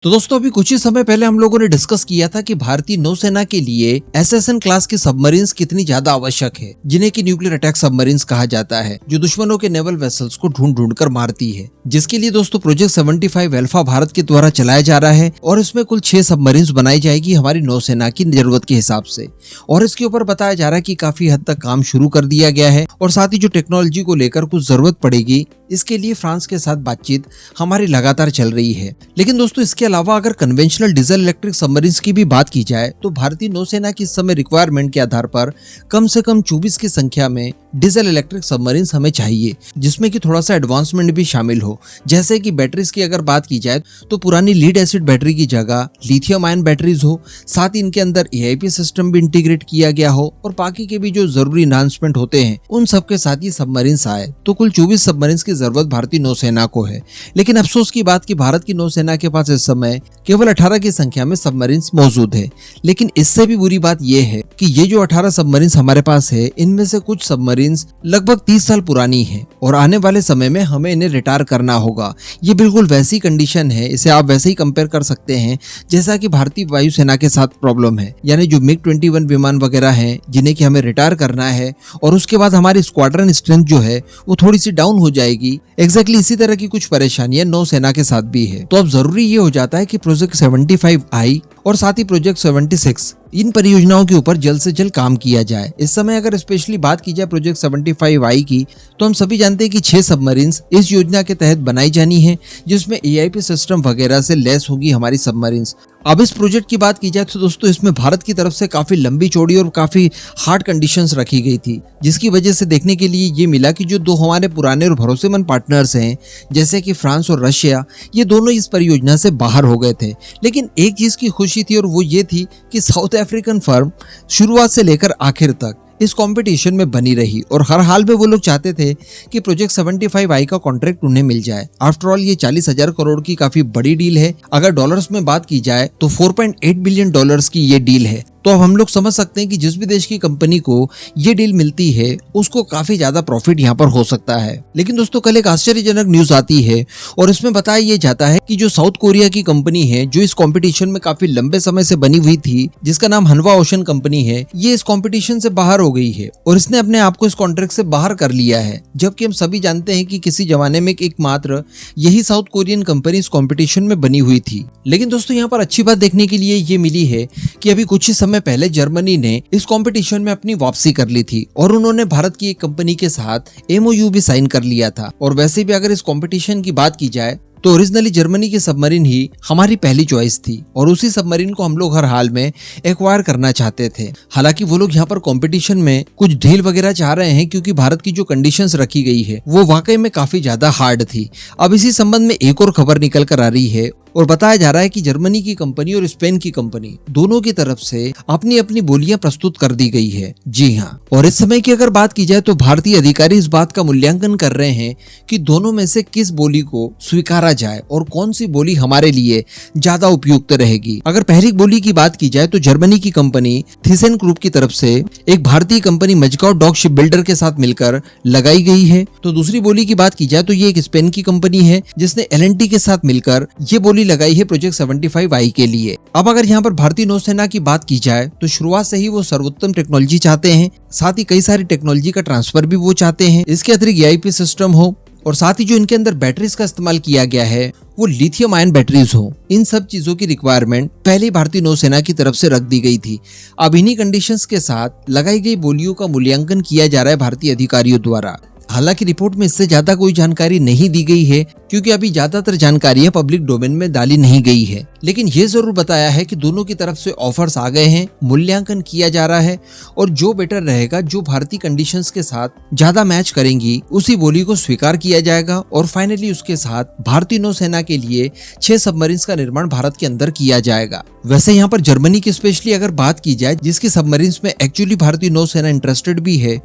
तो दोस्तों अभी कुछ ही समय पहले हम लोगों ने डिस्कस किया था कि भारतीय नौसेना के लिए एसएसएन क्लास की सबमरीन्स कितनी ज्यादा आवश्यक है, जिन्हें की न्यूक्लियर अटैक सबमरीन्स कहा जाता है, जो दुश्मनों के नेवल वेसल्स को ढूंढ ढूंढ कर मारती है। जिसके लिए दोस्तों प्रोजेक्ट 75 अल्फा भारत के द्वारा चलाया जा रहा है और इसमें कुल 6 सबमरीन्स बनाई जाएगी हमारी नौसेना की जरूरत के हिसाब से। और इसके ऊपर बताया जा रहा है कि काफी हद तक काम शुरू कर दिया गया है और साथ ही जो टेक्नोलॉजी को लेकर कुछ जरूरत पड़ेगी, इसके लिए फ्रांस के साथ बातचीत हमारी लगातार चल रही है। लेकिन दोस्तों इसके अलावा अगर कन्वेंशनल डीजल इलेक्ट्रिक सबमरीन्स की भी बात की जाए तो भारतीय नौसेना की इस समय रिक्वायरमेंट के आधार पर कम से कम 24 की संख्या में डीजल इलेक्ट्रिक सबमरीन्स हमें चाहिए, जिसमें कि थोड़ा सा एडवांसमेंट भी शामिल हो। जैसे कि बैटरीज की अगर बात की जाए तो पुरानी लीड एसिड बैटरी की जगह लिथियम आयन बैटरीज हो, साथ ही इनके अंदर एआईपी सिस्टम भी इंटीग्रेट किया गया हो और बाकी के भी जो जरूरी एनहांसमेंट होते हैं उन सबके साथ ये सबमरीन्स आए। तो कुल 24 सबमरीन्स की जरूरत भारतीय नौसेना को है। लेकिन अफसोस की बात कि भारत की नौसेना के पास इस समय केवल 18 की संख्या में सबमरीन्स मौजूद है। लेकिन इससे भी बुरी बात यह है कि ये जो 18 सबमरीन्स हमारे पास है, इनमें से कुछ सबमरीन्स लगभग 30 साल पुरानी है और आने वाले समय में हमें इन्हें रिटायर करना होगा। ये बिल्कुल वैसी कंडीशन है, इसे आप वैसे ही कंपेयर कर सकते हैं जैसा कि भारतीय वायुसेना के साथ प्रॉब्लम है। यानी जो मिग 21 विमान वगैरह हैं जिन्हें कि हमें रिटायर करना है और उसके बाद हमारी स्क्वाड्रन स्ट्रेंथ जो है वो थोड़ी सी डाउन हो जाएगी। एग्जैक्टली इसी तरह की कुछ परेशानियां नौसेना के साथ भी है। तो अब जरूरी ये हो जाता है कि प्रोजेक्ट 75I और साथ ही प्रोजेक्ट 76 इन परियोजनाओं के ऊपर जल्द से जल्द काम किया जाए। इस समय अगर स्पेशली बात की जाए प्रोजेक्ट 75I की, तो हम सभी जानते हैं कि 6 सबमरीन्स इस योजना के तहत बनाई जानी है, जिसमें एआईपी सिस्टम वगैरह से लैस होगी हमारी सबमरीन्स। अब इस प्रोजेक्ट की बात की जाए तो दोस्तों इसमें भारत की तरफ से काफी लंबी चौड़ी और काफी हार्ड कंडीशंस रखी गई थी, जिसकी वजह से देखने के लिए ये मिला कि जो दो हमारे पुराने और भरोसेमंद पार्टनर्स हैं जैसे कि फ्रांस और रशिया, ये दोनों इस परियोजना से बाहर हो गए थे। लेकिन एक चीज की खुशी थी और वो ये थी कि साउथ अफ्रीकन फर्म शुरुआत से लेकर आखिर तक इस कंपटीशन में बनी रही और हर हाल में वो लोग चाहते थे कि प्रोजेक्ट 75I का कॉन्ट्रैक्ट उन्हें मिल जाए। आफ्टर ऑल ये 40,000 करोड़ की काफी बड़ी डील है। अगर डॉलर्स में बात की जाए तो 4.8 बिलियन डॉलर्स की ये डील है। तो अब हम लोग समझ सकते हैं कि जिस भी देश की कंपनी को ये डील मिलती है उसको काफी ज्यादा प्रॉफिट यहाँ पर हो सकता है। लेकिन दोस्तों कल एक आश्चर्यजनक न्यूज आती है और इसमें बताया ये जाता है कि जो साउथ कोरिया की कंपनी है जो इस कंपटीशन में काफी लंबे समय से बनी हुई थी, जिसका नाम हनवा ओशन कंपनी है, ये इस कंपटीशन से बाहर हो गई है और इसने अपने आप को इस कॉन्ट्रैक्ट से बाहर कर लिया है। जबकि हम सभी जानते हैं कि किसी जमाने में एकमात्र यही साउथ कोरियन कंपनी इस कॉम्पिटिशन में बनी हुई थी। लेकिन दोस्तों यहाँ पर अच्छी बात देखने के लिए ये मिली है कि अभी कुछ ही समय पहले जर्मनी ने इस कंपटीशन में अपनी वापसी कर ली थी और उन्होंने भारत की एक कंपनी के साथ MOU भी साइन कर लिया था। और वैसे भी अगर इस कंपटीशन की बात की जाए तो ओरिजिनली जर्मनी की सबमरीन ही हमारी पहली चॉइस थी और उसी सबमरीन को हम लोग हर हाल में एक्वायर करना चाहते थे। हालांकि वो लोग यहाँ पर कंपटीशन में कुछ ढील वगैरह चाह रहे हैं क्योंकि भारत की जो कंडीशंस रखी गई है वो वाकई में काफी ज्यादा हार्ड थी। अब इसी संबंध में एक और खबर निकल कर आ रही है और बताया जा रहा है कि जर्मनी की कंपनी और स्पेन की कंपनी दोनों की तरफ से अपनी अपनी बोलियां प्रस्तुत कर दी गई है। जी हाँ, और इस समय की अगर बात की जाए तो भारतीय अधिकारी इस बात का मूल्यांकन कर रहे हैं कि दोनों में से किस बोली को स्वीकारा जाए और कौन सी बोली हमारे लिए ज्यादा उपयुक्त रहेगी। अगर पहली बोली की बात की जाए तो जर्मनी की कंपनी थिसेन ग्रुप की तरफ से एक भारतीय company Mazagon dock ship builder के साथ मिलकर लगाई गई है। तो दूसरी बोली की बात की जाए तो ये एक स्पेन की कंपनी है जिसने L&T के साथ मिलकर ये बोली लगाई है प्रोजेक्ट 75I के लिए। अब अगर यहाँ पर भारतीय नौसेना की बात की जाए तो शुरुआत से ही वो सर्वोत्तम टेक्नोलॉजी चाहते हैं, साथ ही कई सारी टेक्नोलॉजी का ट्रांसफर भी वो चाहते हैं। इसके अतिरिक्त एआईपी सिस्टम हो और साथ ही जो इनके अंदर बैटरीज का इस्तेमाल किया गया है वो लिथियम आयन बैटरीज हो। इन सब चीजों की रिक्वायरमेंट पहले भारतीय नौसेना की तरफ से रख दी गई थी। अब इन्हीं कंडीशंस के साथ लगाई गई बोलियों का मूल्यांकन किया जा रहा है भारतीय अधिकारियों द्वारा। हालांकि रिपोर्ट में इससे ज्यादा कोई जानकारी नहीं दी गई है क्योंकि अभी ज्यादातर जानकारियां पब्लिक डोमेन में डाली नहीं गई है। लेकिन ये जरूर बताया है कि दोनों की तरफ से ऑफर्स आ गए हैं, मूल्यांकन किया जा रहा है और जो बेटर रहेगा, जो भारतीय कंडीशंस के साथ ज्यादा मैच करेंगी, उसी बोली को स्वीकार किया जाएगा और फाइनली उसके साथ भारतीय नौसेना के लिए 6 सबमरीन्स का निर्माण भारत के अंदर किया जाएगा। वैसे यहाँ पर जर्मनी की स्पेशली अगर बात की जाए, जिसकी सबमरीन्स में एक्चुअली भारतीय नौसेना इंटरेस्टेड भी है,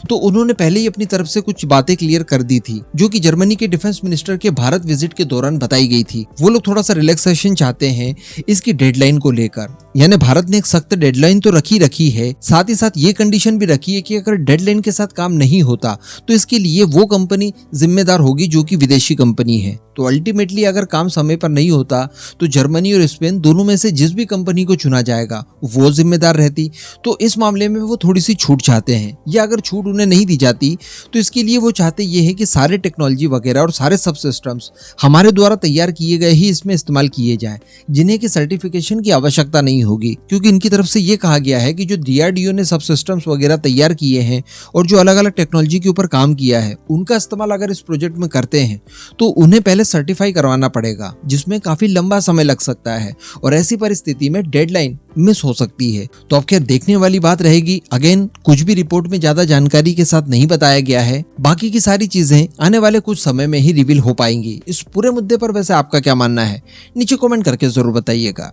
तो उन्होंने पहले ही अपनी तरफ से कुछ बातें क्लियर कर दी थी जो कि जर्मनी के डिफेंस मिनिस्टर के भारत विजिट के दौरान बताई गई थी। वो लोग थोड़ा सा रिलैक्सेशन चाहते हैं इसकी डेडलाइन को लेकर। यानी भारत ने एक सख्त डेडलाइन तो रखी है, साथ ही साथ ये कंडीशन भी रखी है कि अगर डेडलाइन के साथ काम नहीं होता तो इसके लिए वो कंपनी जिम्मेदार होगी जो कि विदेशी कंपनी है। तो अल्टीमेटली अगर काम समय पर नहीं होता तो जर्मनी और स्पेन दोनों में से जिस भी कंपनी को चुना जाएगा वो जिम्मेदार रहती। तो इस मामले में वो थोड़ी सी छूट चाहते हैं, या अगर छूट उन्हें नहीं दी जाती तो इसके लिए वो चाहते ये है कि सारे टेक्नोलॉजी वगैरह और सारे सब सिस्टम्स हमारे द्वारा तैयार किए गए ही इसमें इस्तेमाल किए जाए, जिन्हें की सर्टिफिकेशन की आवश्यकता नहीं होगी, क्योंकि इनकी तरफ से ये कहा गया है कि जो DRDO ने सब सिस्टम्स वगैरह तैयार किए हैं और जो अलग अलग टेक्नोलॉजी के ऊपर काम किया है उनका इस्तेमाल अगर इस प्रोजेक्ट में करते हैं तो उन्हें पहले सर्टिफाई करवाना पड़ेगा, जिसमें काफी लंबा समय लग सकता है और ऐसी परिस्थिति में डेडलाइन मिस हो सकती है। तो अब खैर देखने वाली बात रहेगी। अगेन कुछ भी रिपोर्ट में ज्यादा जानकारी के साथ नहीं बताया गया है, बाकी की सारी चीजें आने वाले कुछ समय में ही रिवील हो पाएंगी। इस पूरे मुद्दे पर वैसे आपका क्या मानना है, नीचे कमेंट करके जरूर बताइएगा।